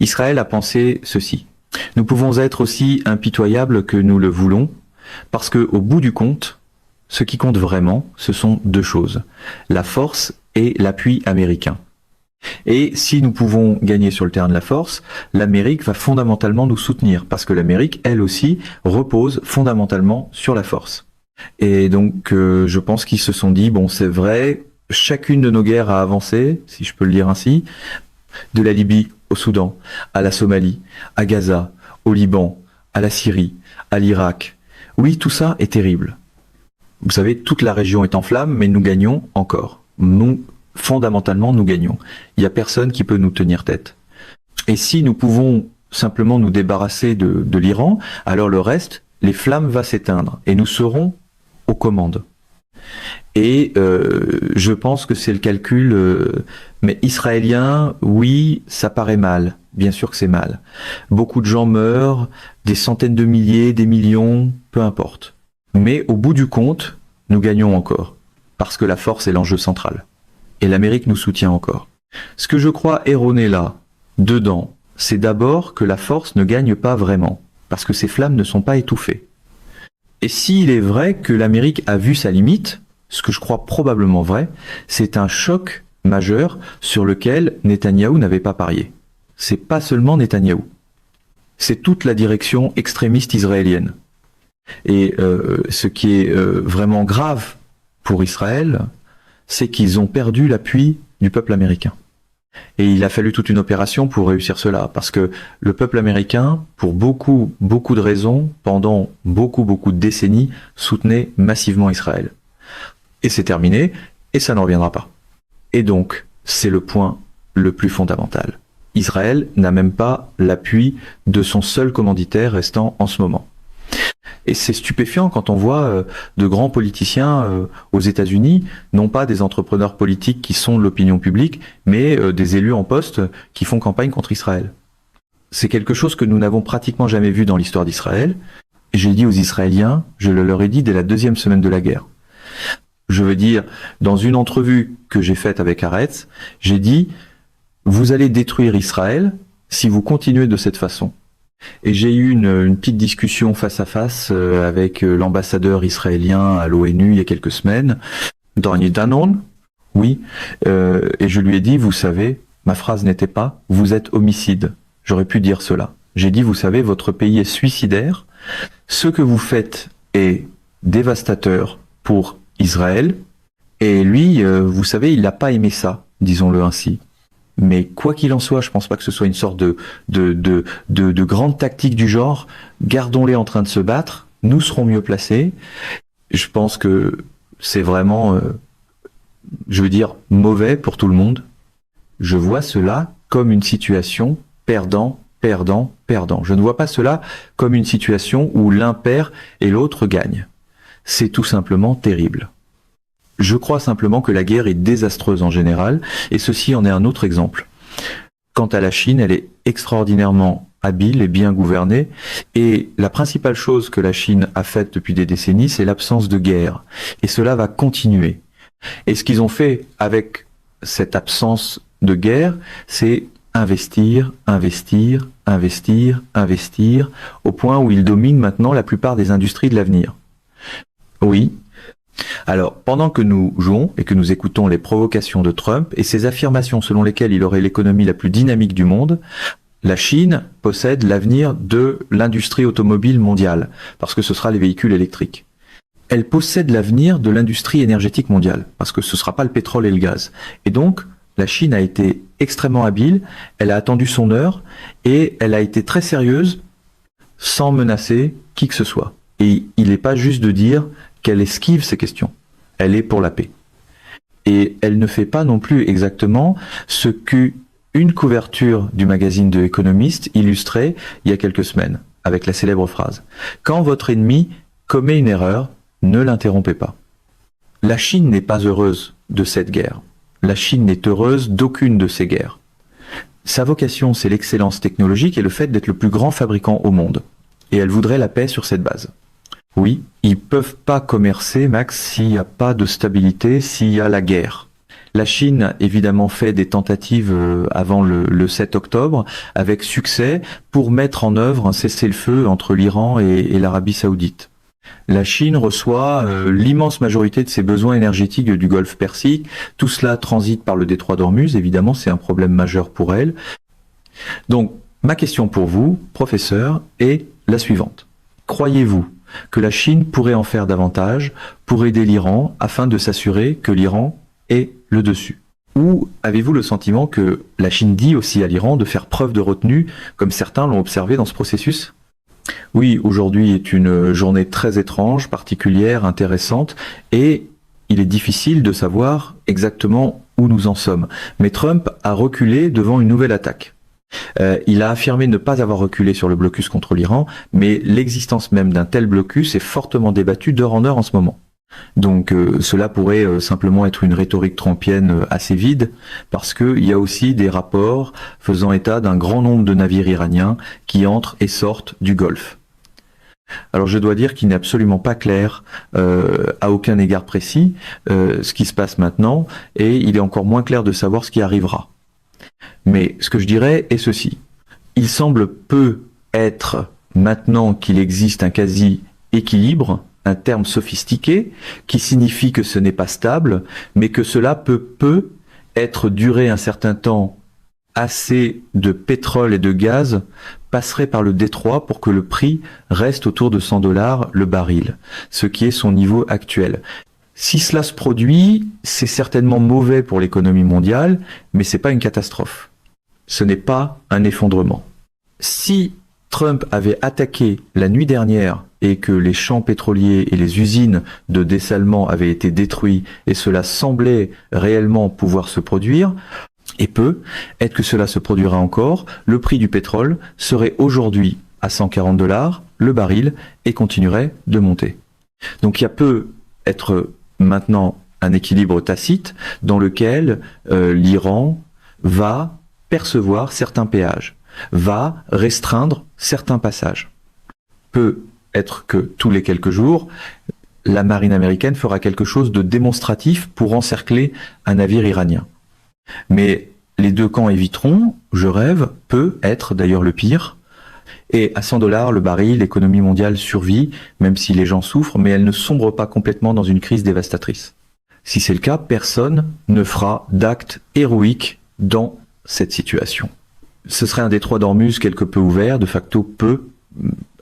Israël a pensé ceci. Nous pouvons être aussi impitoyables que nous le voulons, parce que, au bout du compte, ce qui compte vraiment, ce sont deux choses. La force et l'appui américain. Et si nous pouvons gagner sur le terrain de la force, l'Amérique va fondamentalement nous soutenir, parce que l'Amérique, elle aussi, repose fondamentalement sur la force. Et donc, je pense qu'ils se sont dit, bon, c'est vrai, chacune de nos guerres a avancé, si je peux le dire ainsi, de la Libye au Soudan, à la Somalie, à Gaza, au Liban, à la Syrie, à l'Irak. Oui, tout ça est terrible. Vous savez, toute la région est en flammes, mais nous gagnons encore. Nous, fondamentalement, nous gagnons. Il n'y a personne qui peut nous tenir tête. Et si nous pouvons simplement nous débarrasser de l'Iran, alors le reste, les flammes vont s'éteindre et nous serons aux commandes. Et je pense que c'est le calcul, mais israélien, oui, ça paraît mal. Bien sûr que c'est mal. Beaucoup de gens meurent, des centaines de milliers, des millions, peu importe. Mais au bout du compte, nous gagnons encore, parce que la force est l'enjeu central. Et l'Amérique nous soutient encore. Ce que je crois erroné là, dedans, c'est d'abord que la force ne gagne pas vraiment, parce que ces flammes ne sont pas étouffées. Et s'il est vrai que l'Amérique a vu sa limite, ce que je crois probablement vrai, c'est un choc majeur sur lequel Netanyahou n'avait pas parié. C'est pas seulement Netanyahou, c'est toute la direction extrémiste israélienne. Et ce qui est vraiment grave pour Israël, c'est qu'ils ont perdu l'appui du peuple américain. Et il a fallu toute une opération pour réussir cela, parce que le peuple américain, pour beaucoup de raisons, pendant beaucoup de décennies, soutenait massivement Israël. Et c'est terminé, et ça ne reviendra pas. Et donc, c'est le point le plus fondamental. Israël n'a même pas l'appui de son seul commanditaire restant en ce moment. Et c'est stupéfiant quand on voit de grands politiciens aux États-Unis, non pas des entrepreneurs politiques qui sont de l'opinion publique, mais des élus en poste qui font campagne contre Israël. C'est quelque chose que nous n'avons pratiquement jamais vu dans l'histoire d'Israël. J'ai dit aux Israéliens, je le leur ai dit dès la 2e semaine de la guerre. Je veux dire, dans une entrevue que j'ai faite avec Haaretz, j'ai dit, vous allez détruire Israël si vous continuez de cette façon. Et j'ai eu une petite discussion face à face avec l'ambassadeur israélien à l'ONU il y a quelques semaines, Dani Danon, oui, et je lui ai dit, vous savez, ma phrase n'était pas « vous êtes homicide ». J'aurais pu dire cela. J'ai dit, vous savez, votre pays est suicidaire, ce que vous faites est dévastateur pour Israël, et lui, vous savez, il n'a pas aimé ça, disons-le ainsi. Mais quoi qu'il en soit, je pense pas que ce soit une sorte de grande tactique du genre, gardons-les en train de se battre, nous serons mieux placés. Je pense que c'est vraiment, je veux dire, mauvais pour tout le monde. Je vois cela comme une situation perdant, perdant, perdant. Je ne vois pas cela comme une situation où l'un perd et l'autre gagne. C'est tout simplement terrible. Je crois simplement que la guerre est désastreuse en général, et ceci en est un autre exemple. Quant à la Chine, elle est extraordinairement habile et bien gouvernée, et la principale chose que la Chine a faite depuis des décennies, c'est l'absence de guerre. Et cela va continuer. Et ce qu'ils ont fait avec cette absence de guerre, c'est investir, investir, investir, investir, au point où ils dominent maintenant la plupart des industries de l'avenir. Oui. Alors, pendant que nous jouons et que nous écoutons les provocations de Trump et ses affirmations selon lesquelles il aurait l'économie la plus dynamique du monde, la Chine possède l'avenir de l'industrie automobile mondiale, parce que ce sera les véhicules électriques. Elle possède l'avenir de l'industrie énergétique mondiale, parce que ce ne sera pas le pétrole et le gaz. Et donc, la Chine a été extrêmement habile, elle a attendu son heure, et elle a été très sérieuse, sans menacer qui que ce soit. Et il n'est pas juste de dire qu'elle esquive ces questions. Elle est pour la paix. Et elle ne fait pas non plus exactement ce qu'une couverture du magazine de Economist illustrait il y a quelques semaines, avec la célèbre phrase « Quand votre ennemi commet une erreur, ne l'interrompez pas ». La Chine n'est pas heureuse de cette guerre. La Chine n'est heureuse d'aucune de ces guerres. Sa vocation, c'est l'excellence technologique et le fait d'être le plus grand fabricant au monde. Et elle voudrait la paix sur cette base. Oui, ils peuvent pas commercer, Max, s'il n'y a pas de stabilité, s'il y a la guerre. La Chine a évidemment fait des tentatives avant le 7 octobre, avec succès, pour mettre en œuvre un cessez-le-feu entre l'Iran et l'Arabie saoudite. La Chine reçoit l'immense majorité de ses besoins énergétiques du Golfe Persique. Tout cela transite par le détroit d'Ormuz, évidemment, c'est un problème majeur pour elle. Donc, ma question pour vous, professeur, est la suivante. Croyez-vous que la Chine pourrait en faire davantage pour aider l'Iran afin de s'assurer que l'Iran ait le dessus? Ou avez-vous le sentiment que la Chine dit aussi à l'Iran de faire preuve de retenue, comme certains l'ont observé dans ce processus? Oui, aujourd'hui est une journée très étrange, particulière, intéressante, et il est difficile de savoir exactement où nous en sommes. Mais Trump a reculé devant une nouvelle attaque. Il a affirmé ne pas avoir reculé sur le blocus contre l'Iran, mais l'existence même d'un tel blocus est fortement débattue d'heure en heure en ce moment. Donc cela pourrait simplement être une rhétorique trumpienne assez vide, parce qu'il y a aussi des rapports faisant état d'un grand nombre de navires iraniens qui entrent et sortent du Golfe. Alors je dois dire qu'il n'est absolument pas clair à aucun égard précis ce qui se passe maintenant, et il est encore moins clair de savoir ce qui arrivera. Mais ce que je dirais est ceci. Il semble peu être, maintenant qu'il existe un quasi-équilibre, un terme sophistiqué qui signifie que ce n'est pas stable, mais que cela peut être duré un certain temps. Assez de pétrole et de gaz passerait par le détroit pour que le prix reste autour de 100 $ le baril, ce qui est son niveau actuel. Si cela se produit, c'est certainement mauvais pour l'économie mondiale, mais c'est pas une catastrophe. Ce n'est pas un effondrement. Si Trump avait attaqué la nuit dernière et que les champs pétroliers et les usines de dessalement avaient été détruits et cela semblait réellement pouvoir se produire, et être que cela se produira encore, le prix du pétrole serait aujourd'hui à 140 $ le baril et continuerait de monter. Donc il y a peut être maintenant un équilibre tacite dans lequel l'Iran va percevoir certains péages, va restreindre certains passages. Peut être que tous les quelques jours, la marine américaine fera quelque chose de démonstratif pour encercler un navire iranien. Mais les deux camps éviteront, je rêve, peut être d'ailleurs le pire. Et à 100 $ le baril, l'économie mondiale survit, même si les gens souffrent, mais elle ne sombre pas complètement dans une crise dévastatrice. Si c'est le cas, personne ne fera d'actes héroïques dans cette situation. Ce serait un détroit d'Ormuz quelque peu ouvert, de facto peut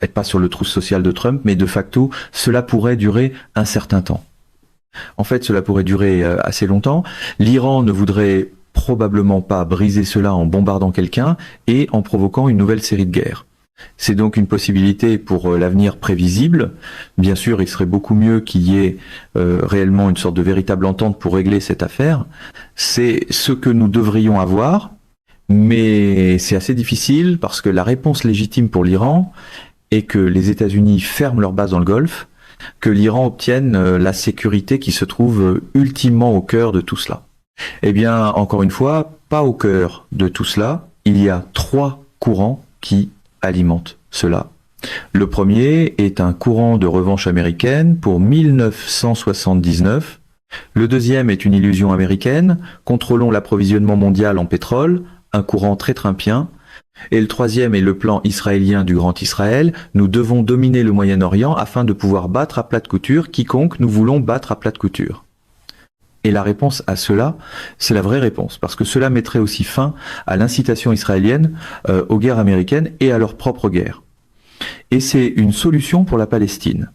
être pas sur le trou social de Trump, mais de facto cela pourrait durer un certain temps. En fait, cela pourrait durer assez longtemps. L'Iran ne voudrait probablement pas briser cela en bombardant quelqu'un et en provoquant une nouvelle série de guerres. C'est donc une possibilité pour l'avenir prévisible. Bien sûr, il serait beaucoup mieux qu'il y ait réellement une sorte de véritable entente pour régler cette affaire. C'est ce que nous devrions avoir, mais c'est assez difficile parce que la réponse légitime pour l'Iran est que les États-Unis ferment leur base dans le Golfe, que l'Iran obtienne la sécurité qui se trouve ultimement au cœur de tout cela. Eh bien, encore une fois, pas au cœur de tout cela. Il y a 3 courants qui alimentent cela. Le premier est un courant de revanche américaine pour 1979. Le deuxième est une illusion américaine. Contrôlons l'approvisionnement mondial en pétrole, un courant très trumpien. Et le troisième est le plan israélien du Grand Israël. Nous devons dominer le Moyen-Orient afin de pouvoir battre à plate couture quiconque nous voulons battre à plate couture. Et la réponse à cela, c'est la vraie réponse, parce que cela mettrait aussi fin à l'incitation israélienne aux guerres américaines et à leur propre guerre. Et c'est une solution pour la Palestine.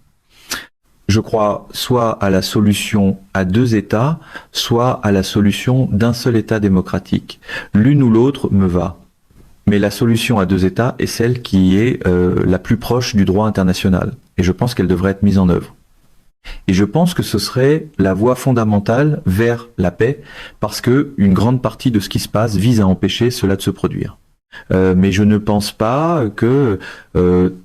Je crois soit à la solution à 2 États, soit à la solution d'un seul État démocratique. L'une ou l'autre me va. Mais la solution à 2 États est celle qui est la plus proche du droit international. Et je pense qu'elle devrait être mise en œuvre. Et je pense que ce serait la voie fondamentale vers la paix, parce que une grande partie de ce qui se passe vise à empêcher cela de se produire. Mais je ne pense pas que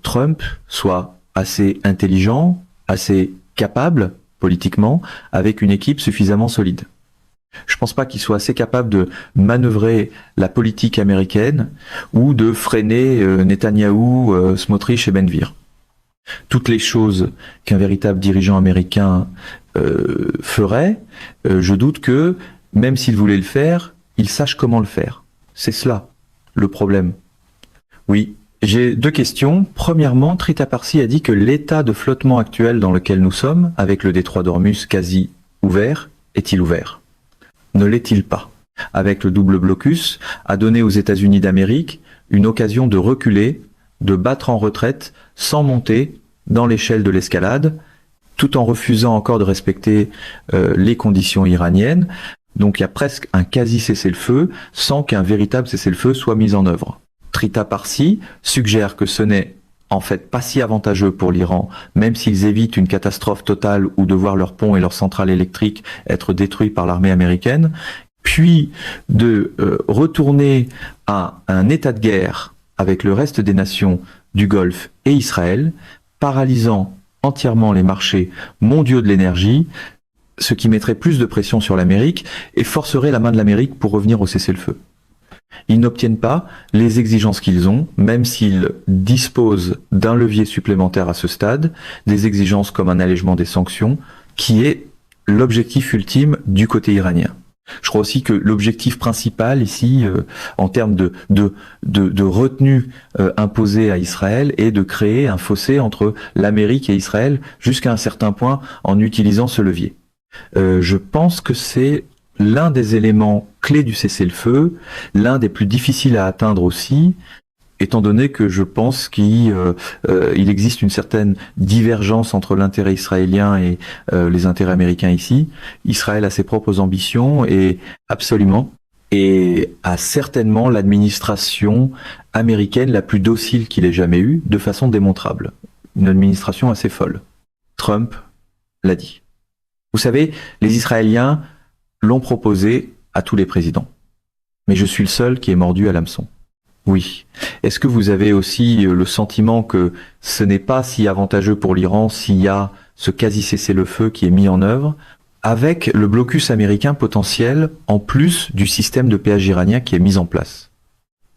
Trump soit assez intelligent, assez capable politiquement, avec une équipe suffisamment solide. Je ne pense pas qu'il soit assez capable de manœuvrer la politique américaine ou de freiner Netanyahou, Smotrich et Ben-Gvir. Toutes les choses qu'un véritable dirigeant américain ferait, je doute que même s'ils voulaient le faire, ils sachent comment le faire. C'est cela, le problème. Oui, j'ai deux questions. Premièrement, Trita Parsi a dit que l'état de flottement actuel dans lequel nous sommes, avec le détroit d'Ormuz quasi ouvert, est-il ouvert? Ne l'est-il pas? Avec le double blocus, a donné aux États-Unis d'Amérique une occasion de reculer, de battre en retraite, sans monter dans l'échelle de l'escalade, tout en refusant encore de respecter les conditions iraniennes. Donc il y a presque un quasi cessez-le-feu, sans qu'un véritable cessez-le-feu soit mis en œuvre. Trita Parsi suggère que ce n'est en fait pas si avantageux pour l'Iran, même s'ils évitent une catastrophe totale ou de voir leurs ponts et leurs centrales électriques être détruits par l'armée américaine, puis de retourner à un état de guerre avec le reste des nations du Golfe et Israël, paralysant entièrement les marchés mondiaux de l'énergie, ce qui mettrait plus de pression sur l'Amérique et forcerait la main de l'Amérique pour revenir au cessez-le-feu. Ils n'obtiennent pas les exigences qu'ils ont, même s'ils disposent d'un levier supplémentaire à ce stade, des exigences comme un allègement des sanctions, qui est l'objectif ultime du côté iranien. Je crois aussi que l'objectif principal ici, en termes de retenue imposée à Israël, est de créer un fossé entre l'Amérique et Israël jusqu'à un certain point en utilisant ce levier. Je pense que c'est l'un des éléments clés du cessez-le-feu, l'un des plus difficiles à atteindre aussi, étant donné que je pense qu'il existe une certaine divergence entre l'intérêt israélien et les intérêts américains ici. Israël a ses propres ambitions et absolument, et a certainement l'administration américaine la plus docile qu'il ait jamais eue, de façon démontrable. Une administration assez folle. Trump l'a dit. Vous savez, les Israéliens l'ont proposé à tous les présidents. Mais je suis le seul qui est mordu à l'hameçon. Oui. Est-ce que vous avez aussi le sentiment que ce n'est pas si avantageux pour l'Iran s'il y a ce quasi-cessez-le-feu qui est mis en œuvre, avec le blocus américain potentiel en plus du système de péage iranien qui est mis en place?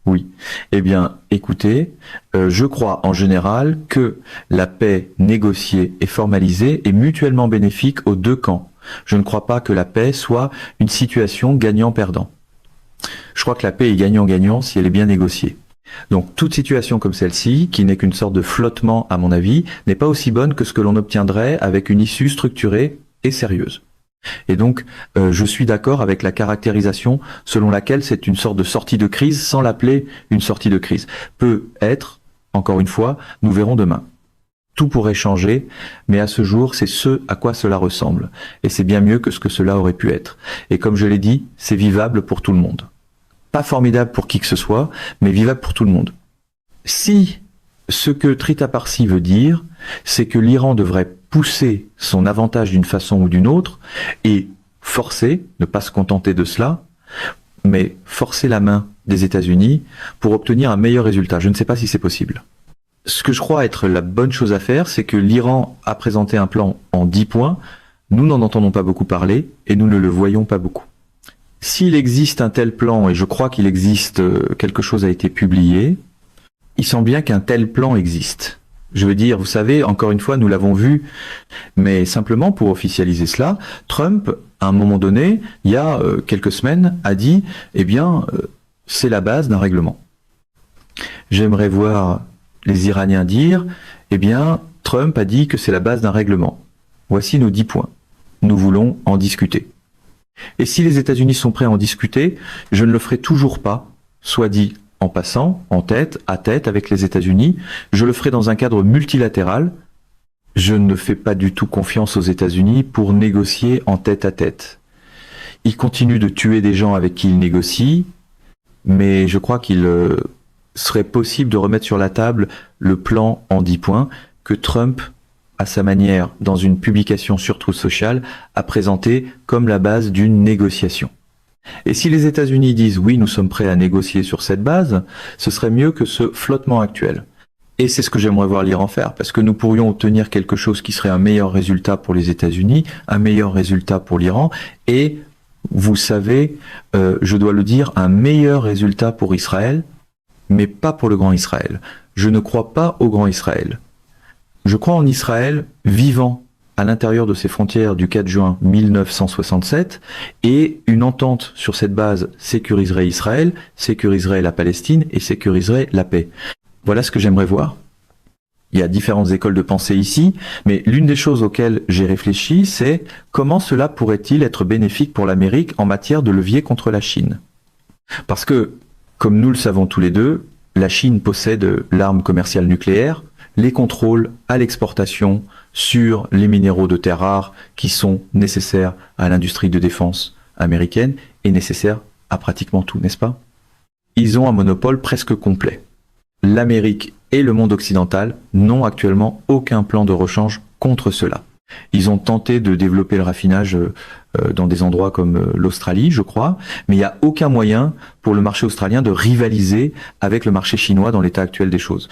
Oui. Eh bien, écoutez, je crois en général que la paix négociée et formalisée est mutuellement bénéfique aux deux camps. Je ne crois pas que la paix soit une situation gagnant-perdant. Je crois que la paix est gagnant-gagnant si elle est bien négociée. Donc toute situation comme celle-ci, qui n'est qu'une sorte de flottement à mon avis, n'est pas aussi bonne que ce que l'on obtiendrait avec une issue structurée et sérieuse. Et donc je suis d'accord avec la caractérisation selon laquelle c'est une sorte de sortie de crise sans l'appeler une sortie de crise. Peut être, encore une fois, nous verrons demain. Tout pourrait changer, mais à ce jour, c'est ce à quoi cela ressemble. Et c'est bien mieux que ce que cela aurait pu être. Et comme je l'ai dit, c'est vivable pour tout le monde. Pas formidable pour qui que ce soit, mais vivable pour tout le monde. Si ce que Trita Parsi veut dire, c'est que l'Iran devrait pousser son avantage d'une façon ou d'une autre, et forcer, ne pas se contenter de cela, mais forcer la main des États-Unis pour obtenir un meilleur résultat. Je ne sais pas si c'est possible. Ce que je crois être la bonne chose à faire, c'est que l'Iran a présenté un plan en 10 points. Nous n'en entendons pas beaucoup parler et nous ne le voyons pas beaucoup. S'il existe un tel plan, et je crois qu'il existe, quelque chose a été publié, il semble bien qu'un tel plan existe. Je veux dire, vous savez, encore une fois, nous l'avons vu, mais simplement pour officialiser cela, Trump, à un moment donné, il y a quelques semaines, a dit, eh bien, c'est la base d'un règlement. J'aimerais voir les Iraniens dire, eh bien, Trump a dit que c'est la base d'un règlement. Voici nos 10 points. Nous voulons en discuter. Et si les États-Unis sont prêts à en discuter, je ne le ferai toujours pas, soit dit en passant, en tête, à tête avec les États-Unis. Je le ferai dans un cadre multilatéral. Je ne fais pas du tout confiance aux États-Unis pour négocier en tête à tête. Ils continuent de tuer des gens avec qui ils négocient, mais je crois qu'il serait possible de remettre sur la table le plan en 10 points que Trump, à sa manière, dans une publication sur Truth Social, a présenté comme la base d'une négociation. Et si les États-Unis disent oui, nous sommes prêts à négocier sur cette base, ce serait mieux que ce flottement actuel. Et c'est ce que j'aimerais voir l'Iran faire, parce que nous pourrions obtenir quelque chose qui serait un meilleur résultat pour les États-Unis, un meilleur résultat pour l'Iran, et, vous savez, je dois le dire, un meilleur résultat pour Israël, mais pas pour le Grand Israël. Je ne crois pas au Grand Israël. Je crois en Israël vivant, à l'intérieur de ses frontières du 4 juin 1967 et une entente sur cette base sécuriserait Israël, sécuriserait la Palestine et sécuriserait la paix. Voilà ce que j'aimerais voir. Il y a différentes écoles de pensée ici, mais l'une des choses auxquelles j'ai réfléchi, c'est comment cela pourrait-il être bénéfique pour l'Amérique en matière de levier contre la Chine. Parce que, comme nous le savons tous les deux, la Chine possède l'arme commerciale nucléaire, les contrôles à l'exportation sur les minéraux de terres rares qui sont nécessaires à l'industrie de défense américaine et nécessaires à pratiquement tout, n'est-ce pas? Ils ont un monopole presque complet. L'Amérique et le monde occidental n'ont actuellement aucun plan de rechange contre cela. Ils ont tenté de développer le raffinage dans des endroits comme l'Australie, je crois, mais il n'y a aucun moyen pour le marché australien de rivaliser avec le marché chinois dans l'état actuel des choses.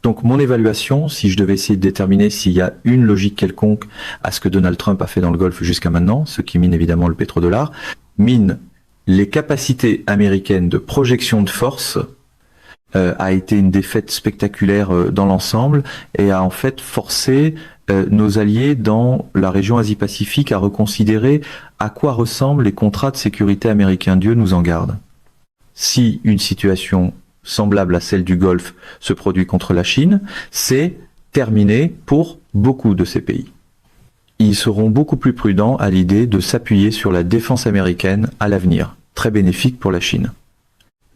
Donc mon évaluation, si je devais essayer de déterminer s'il y a une logique quelconque à ce que Donald Trump a fait dans le Golfe jusqu'à maintenant, ce qui mine évidemment le pétrodollar, mine les capacités américaines de projection de force, a été une défaite spectaculaire dans l'ensemble et a en fait forcé nos alliés dans la région Asie-Pacifique à reconsidérer à quoi ressemblent les contrats de sécurité américains. Dieu nous en garde. Si une situation semblable à celle du Golfe se produit contre la Chine, c'est terminé pour beaucoup de ces pays. Ils seront beaucoup plus prudents à l'idée de s'appuyer sur la défense américaine à l'avenir, très bénéfique pour la Chine.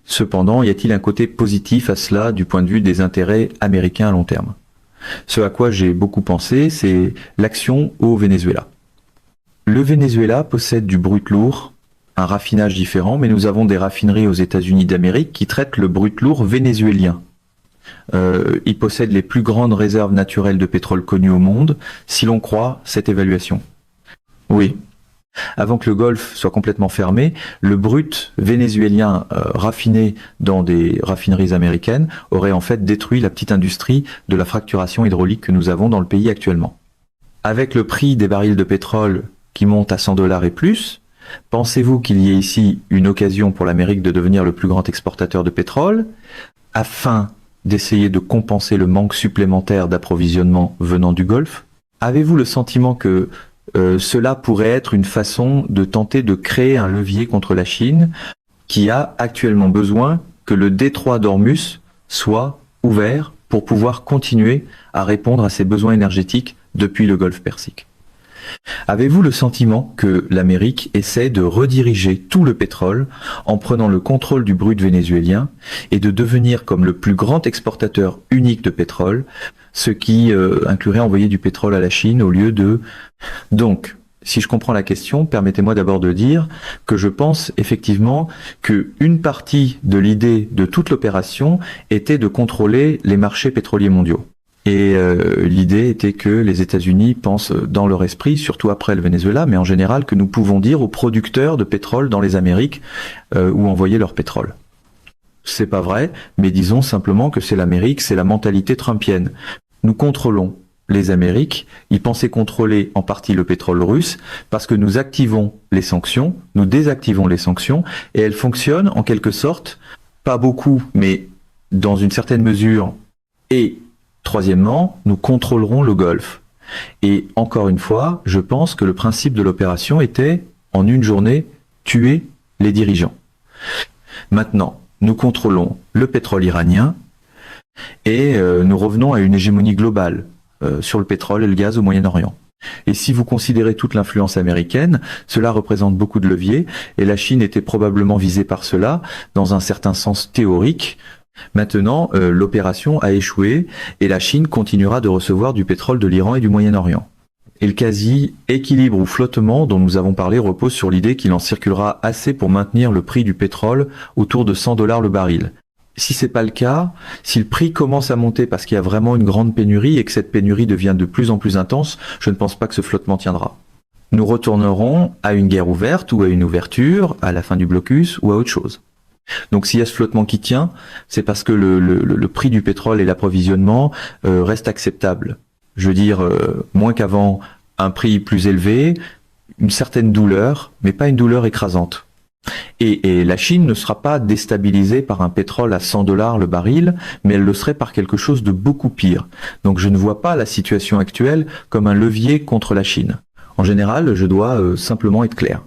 Cependant, y a-t-il un côté positif à cela du point de vue des intérêts américains à long terme? Ce à quoi j'ai beaucoup pensé, c'est l'action au Venezuela. Le Venezuela possède du brut lourd, un raffinage différent, mais nous avons des raffineries aux États-Unis d'Amérique qui traitent le brut lourd vénézuélien. Il possède les plus grandes réserves naturelles de pétrole connues au monde, si l'on croit cette évaluation. Oui. Avant que le Golfe soit complètement fermé, le brut vénézuélien raffiné dans des raffineries américaines aurait en fait détruit la petite industrie de la fracturation hydraulique que nous avons dans le pays actuellement. Avec le prix des barils de pétrole qui monte à 100 $ et plus, pensez-vous qu'il y ait ici une occasion pour l'Amérique de devenir le plus grand exportateur de pétrole afin d'essayer de compenser le manque supplémentaire d'approvisionnement venant du Golfe? Avez-vous le sentiment que cela pourrait être une façon de tenter de créer un levier contre la Chine qui a actuellement besoin que le détroit d'Ormuz soit ouvert pour pouvoir continuer à répondre à ses besoins énergétiques depuis le Golfe Persique? Avez-vous le sentiment que l'Amérique essaie de rediriger tout le pétrole en prenant le contrôle du brut vénézuélien et de devenir comme le plus grand exportateur unique de pétrole, ce qui inclurait envoyer du pétrole à la Chine au lieu de... Donc, si je comprends la question, permettez-moi d'abord de dire que je pense effectivement qu'une partie de l'idée de toute l'opération était de contrôler les marchés pétroliers mondiaux. Et l'idée était que les États-Unis pensent dans leur esprit, surtout après le Venezuela, mais en général, que nous pouvons dire aux producteurs de pétrole dans les Amériques où envoyer leur pétrole. C'est pas vrai, mais disons simplement que c'est l'Amérique, c'est la mentalité trumpienne. Nous contrôlons les Amériques, ils pensaient contrôler en partie le pétrole russe parce que nous activons les sanctions, nous désactivons les sanctions et elles fonctionnent en quelque sorte, pas beaucoup, mais dans une certaine mesure. Et troisièmement, nous contrôlerons le Golfe. Et encore une fois, je pense que le principe de l'opération était, en une journée, tuer les dirigeants. Maintenant, nous contrôlons le pétrole iranien et nous revenons à une hégémonie globale sur le pétrole et le gaz au Moyen-Orient. Et si vous considérez toute l'influence américaine, cela représente beaucoup de leviers et la Chine était probablement visée par cela dans un certain sens théorique. Maintenant, l'opération a échoué et la Chine continuera de recevoir du pétrole de l'Iran et du Moyen-Orient. Et le quasi-équilibre ou flottement dont nous avons parlé repose sur l'idée qu'il en circulera assez pour maintenir le prix du pétrole autour de 100 $ le baril. Si c'est pas le cas, si le prix commence à monter parce qu'il y a vraiment une grande pénurie et que cette pénurie devient de plus en plus intense, je ne pense pas que ce flottement tiendra. Nous retournerons à une guerre ouverte ou à une ouverture, à la fin du blocus ou à autre chose. Donc s'il y a ce flottement qui tient, c'est parce que le prix du pétrole et l'approvisionnement restent acceptables. Je veux dire, moins qu'avant, un prix plus élevé, une certaine douleur, mais pas une douleur écrasante. Et la Chine ne sera pas déstabilisée par un pétrole à 100 $ le baril, mais elle le serait par quelque chose de beaucoup pire. Donc je ne vois pas la situation actuelle comme un levier contre la Chine. En général, je dois simplement être clair.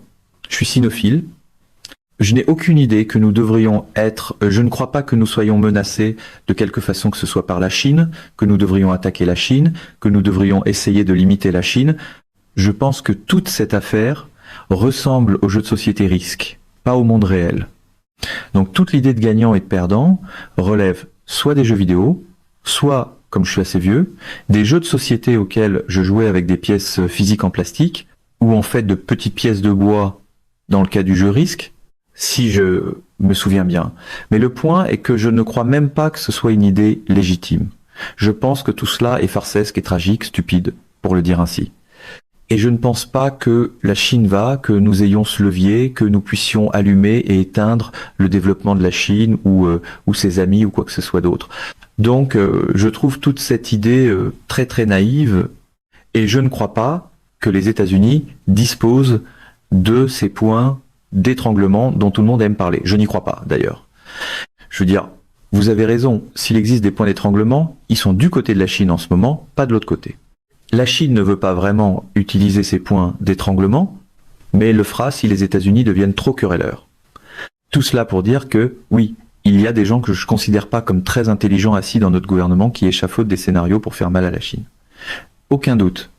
Je suis sinophile. Je n'ai aucune idée que nous devrions être, je ne crois pas que nous soyons menacés de quelque façon que ce soit par la Chine, que nous devrions attaquer la Chine, que nous devrions essayer de limiter la Chine. Je pense que toute cette affaire ressemble au jeu de société risque, pas au monde réel. Donc toute l'idée de gagnant et de perdant relève soit des jeux vidéo, soit, comme je suis assez vieux, des jeux de société auxquels je jouais avec des pièces physiques en plastique, ou en fait de petites pièces de bois dans le cas du jeu risque, si je me souviens bien. Mais le point est que je ne crois même pas que ce soit une idée légitime. Je pense que tout cela est farcesque et tragique, stupide, pour le dire ainsi. Et je ne pense pas que la Chine que nous ayons ce levier, que nous puissions allumer et éteindre le développement de la Chine ou ses amis ou quoi que ce soit d'autre. Donc je trouve toute cette idée très très naïve et je ne crois pas que les États-Unis disposent de ces points d'étranglement dont tout le monde aime parler. Je n'y crois pas d'ailleurs. Je veux dire, vous avez raison, s'il existe des points d'étranglement, ils sont du côté de la Chine en ce moment, pas de l'autre côté. La Chine ne veut pas vraiment utiliser ces points d'étranglement, mais elle le fera si les États-Unis deviennent trop querelleurs. Tout cela pour dire que, oui, il y a des gens que je ne considère pas comme très intelligents assis dans notre gouvernement qui échafaudent des scénarios pour faire mal à la Chine. Aucun doute.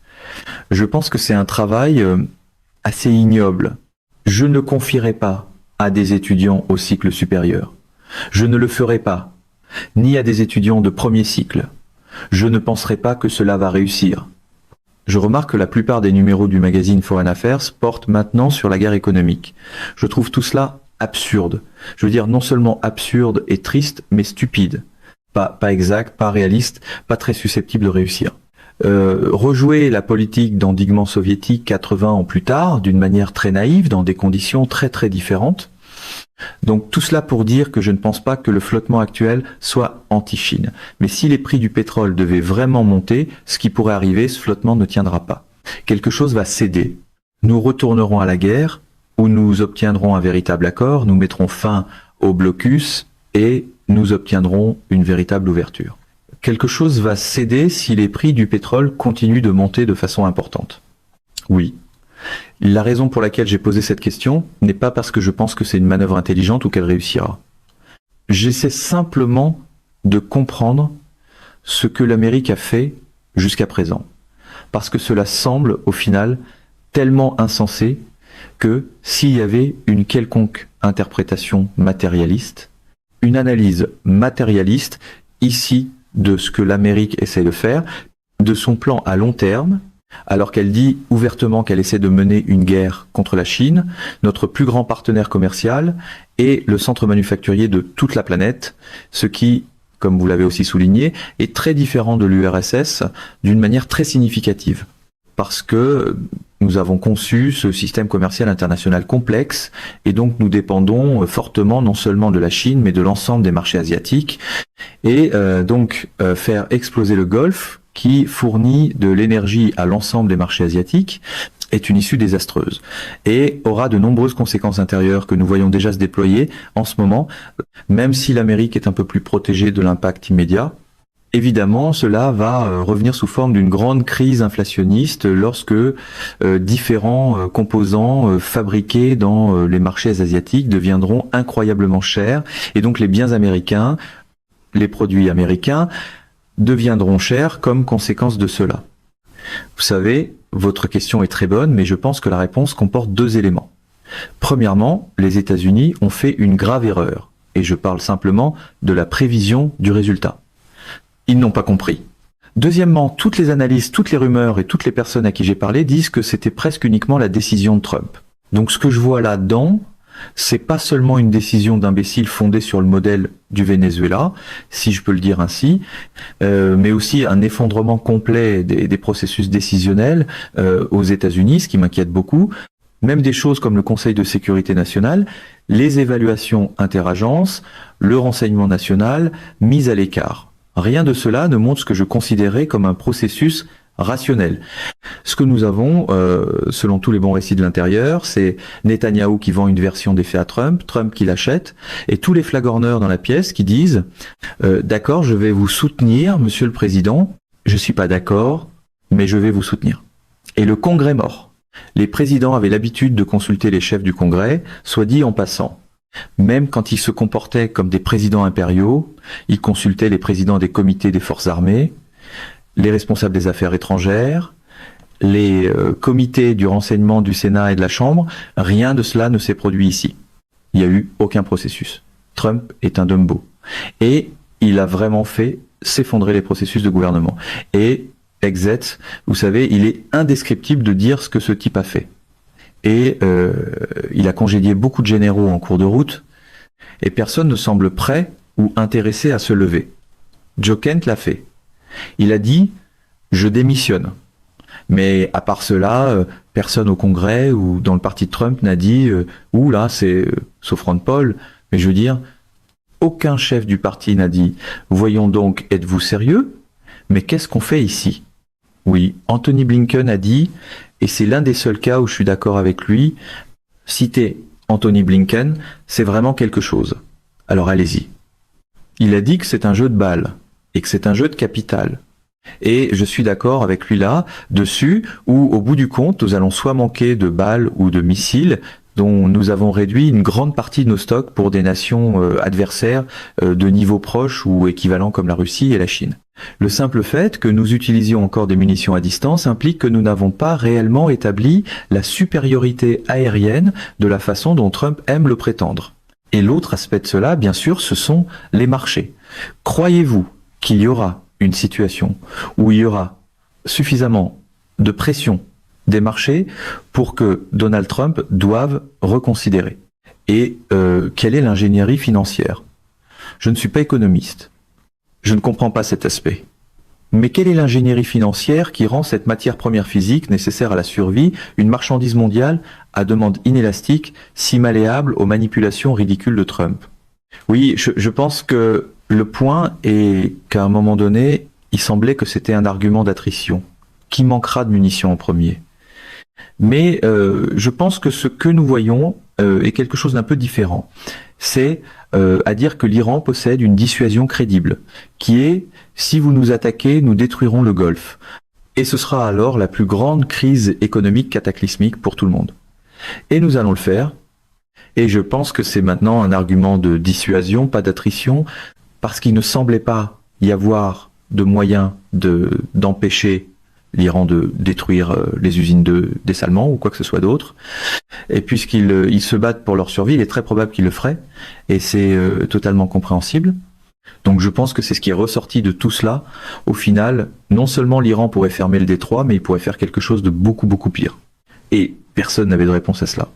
Je pense que c'est un travail assez ignoble. Je ne confierai pas à des étudiants au cycle supérieur. Je ne le ferai pas, ni à des étudiants de premier cycle. Je ne penserai pas que cela va réussir. Je remarque que la plupart des numéros du magazine Foreign Affairs portent maintenant sur la guerre économique. Je trouve tout cela absurde. Je veux dire non seulement absurde et triste, mais stupide. Pas exact, pas réaliste, pas très susceptible de réussir. Rejouer la politique d'endiguement soviétique 80 ans plus tard, d'une manière très naïve, dans des conditions très très différentes. Donc tout cela pour dire que je ne pense pas que le flottement actuel soit anti-Chine. Mais si les prix du pétrole devaient vraiment monter, ce qui pourrait arriver, ce flottement ne tiendra pas. Quelque chose va céder. Nous retournerons à la guerre, où nous obtiendrons un véritable accord, nous mettrons fin au blocus et nous obtiendrons une véritable ouverture. Quelque chose va céder si les prix du pétrole continuent de monter de façon importante. Oui. La raison pour laquelle j'ai posé cette question n'est pas parce que je pense que c'est une manœuvre intelligente ou qu'elle réussira. J'essaie simplement de comprendre ce que l'Amérique a fait jusqu'à présent. Parce que cela semble, au final, tellement insensé que s'il y avait une quelconque interprétation matérialiste, une analyse matérialiste, ici, de ce que l'Amérique essaie de faire, de son plan à long terme, alors qu'elle dit ouvertement qu'elle essaie de mener une guerre contre la Chine, notre plus grand partenaire commercial et le centre manufacturier de toute la planète, ce qui, comme vous l'avez aussi souligné, est très différent de l'URSS d'une manière très significative. Parce que nous avons conçu ce système commercial international complexe et donc nous dépendons fortement non seulement de la Chine mais de l'ensemble des marchés asiatiques et faire exploser le Golfe qui fournit de l'énergie à l'ensemble des marchés asiatiques est une issue désastreuse et aura de nombreuses conséquences intérieures que nous voyons déjà se déployer en ce moment, même si l'Amérique est un peu plus protégée de l'impact immédiat. Évidemment, cela va revenir sous forme d'une grande crise inflationniste lorsque différents composants fabriqués dans les marchés asiatiques deviendront incroyablement chers et donc les biens américains, les produits américains deviendront chers comme conséquence de cela. Vous savez, votre question est très bonne, mais je pense que la réponse comporte deux éléments. Premièrement, les États-Unis ont fait une grave erreur, et je parle simplement de la prévision du résultat. Ils n'ont pas compris. Deuxièmement, toutes les analyses, toutes les rumeurs et toutes les personnes à qui j'ai parlé disent que c'était presque uniquement la décision de Trump. Donc ce que je vois là-dedans, c'est pas seulement une décision d'imbécile fondée sur le modèle du Venezuela, si je peux le dire ainsi, mais aussi un effondrement complet des processus décisionnels aux États-Unis, ce qui m'inquiète beaucoup. Même des choses comme le Conseil de sécurité nationale, les évaluations interagences, le renseignement national, mis à l'écart. Rien de cela ne montre ce que je considérais comme un processus rationnel. Ce que nous avons, selon tous les bons récits de l'intérieur, c'est Netanyahou qui vend une version des faits à Trump, Trump qui l'achète, et tous les flagorneurs dans la pièce qui disent d'accord, je vais vous soutenir, Monsieur le Président, je suis pas d'accord, mais je vais vous soutenir. Et le Congrès mort. Les présidents avaient l'habitude de consulter les chefs du Congrès, soit dit en passant. Même quand ils se comportaient comme des présidents impériaux, ils consultaient les présidents des comités des forces armées, les responsables des affaires étrangères, les comités du renseignement du Sénat et de la Chambre. Rien de cela ne s'est produit ici. Il n'y a eu aucun processus. Trump est un Dumbo. Et il a vraiment fait s'effondrer les processus de gouvernement. Et Exet, vous savez, il est indescriptible de dire ce que ce type a fait. Et il a congédié beaucoup de généraux en cours de route, et personne ne semble prêt ou intéressé à se lever. Joe Kent l'a fait. Il a dit « je démissionne ». Mais à part cela, personne au Congrès ou dans le parti de Trump n'a dit « ouh là, c'est sauf Ron Paul ». Mais je veux dire, aucun chef du parti n'a dit « voyons donc, êtes-vous sérieux ? Mais qu'est-ce qu'on fait ici ?» Oui, Anthony Blinken a dit, et c'est l'un des seuls cas où je suis d'accord avec lui, citer Anthony Blinken, c'est vraiment quelque chose. Alors allez-y. Il a dit que c'est un jeu de balles, et que c'est un jeu de capital. Et je suis d'accord avec lui là, dessus, où au bout du compte, nous allons soit manquer de balles ou de missiles, dont nous avons réduit une grande partie de nos stocks pour des nations adversaires de niveau proche ou équivalent comme la Russie et la Chine. Le simple fait que nous utilisions encore des munitions à distance implique que nous n'avons pas réellement établi la supériorité aérienne de la façon dont Trump aime le prétendre. Et l'autre aspect de cela, bien sûr, ce sont les marchés. Croyez-vous qu'il y aura une situation où il y aura suffisamment de pression des marchés pour que Donald Trump doive reconsidérer? Et quelle est l'ingénierie financière? Je ne suis pas économiste. Je ne comprends pas cet aspect. Mais quelle est l'ingénierie financière qui rend cette matière première physique nécessaire à la survie une marchandise mondiale à demande inélastique, si malléable aux manipulations ridicules de Trump? Oui, je pense que le point est qu'à un moment donné, il semblait que c'était un argument d'attrition. Qui manquera de munitions en premier? Mais je pense que ce que nous voyons est quelque chose d'un peu différent. C'est à dire que l'Iran possède une dissuasion crédible, qui est « si vous nous attaquez, nous détruirons le Golfe ». Et ce sera alors la plus grande crise économique cataclysmique pour tout le monde. Et nous allons le faire. Et je pense que c'est maintenant un argument de dissuasion, pas d'attrition, parce qu'il ne semblait pas y avoir de moyen d'empêcher l'Iran de détruire les usines de dessalement ou quoi que ce soit d'autre. Et puisqu'ils se battent pour leur survie, il est très probable qu'ils le feraient, et c'est totalement compréhensible. Donc je pense que c'est ce qui est ressorti de tout cela. Au final, non seulement l'Iran pourrait fermer le détroit, mais il pourrait faire quelque chose de beaucoup, beaucoup pire. Et personne n'avait de réponse à cela.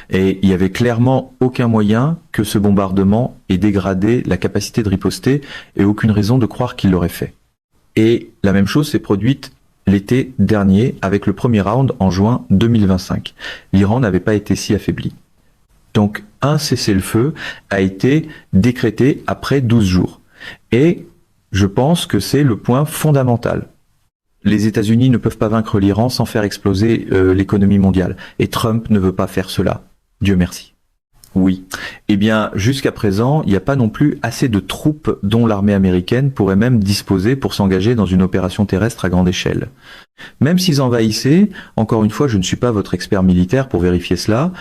Et il y avait clairement aucun moyen que ce bombardement ait dégradé la capacité de riposter, et aucune raison de croire qu'il l'aurait fait. Et la même chose s'est produite l'été dernier avec le premier round en juin 2025. L'Iran n'avait pas été si affaibli. Donc un cessez-le-feu a été décrété après 12 jours. Et je pense que c'est le point fondamental. Les États-Unis ne peuvent pas vaincre l'Iran sans faire exploser l'économie mondiale. Et Trump ne veut pas faire cela. Dieu merci. Oui. Eh bien, jusqu'à présent, il n'y a pas non plus assez de troupes dont l'armée américaine pourrait même disposer pour s'engager dans une opération terrestre à grande échelle. Même s'ils envahissaient, encore une fois, je ne suis pas votre expert militaire pour vérifier cela,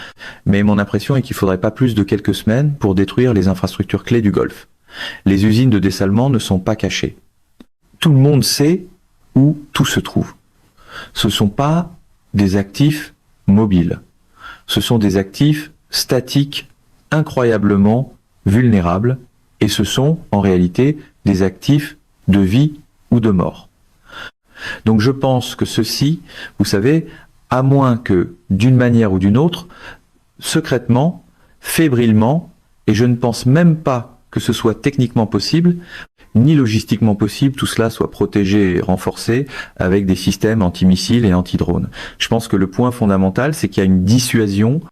mais mon impression est qu'il ne faudrait pas plus de quelques semaines pour détruire les infrastructures clés du Golfe. Les usines de dessalement ne sont pas cachées. Tout le monde sait où tout se trouve. Ce ne sont pas des actifs mobiles. Ce sont des actifs statiques, incroyablement vulnérables, et ce sont en réalité des actifs de vie ou de mort. Donc je pense que ceci, vous savez, à moins que d'une manière ou d'une autre, secrètement, fébrilement, et je ne pense même pas que ce soit techniquement possible, ni logistiquement possible, tout cela soit protégé et renforcé avec des systèmes antimissiles et anti-drones. Je pense que le point fondamental, c'est qu'il y a une dissuasion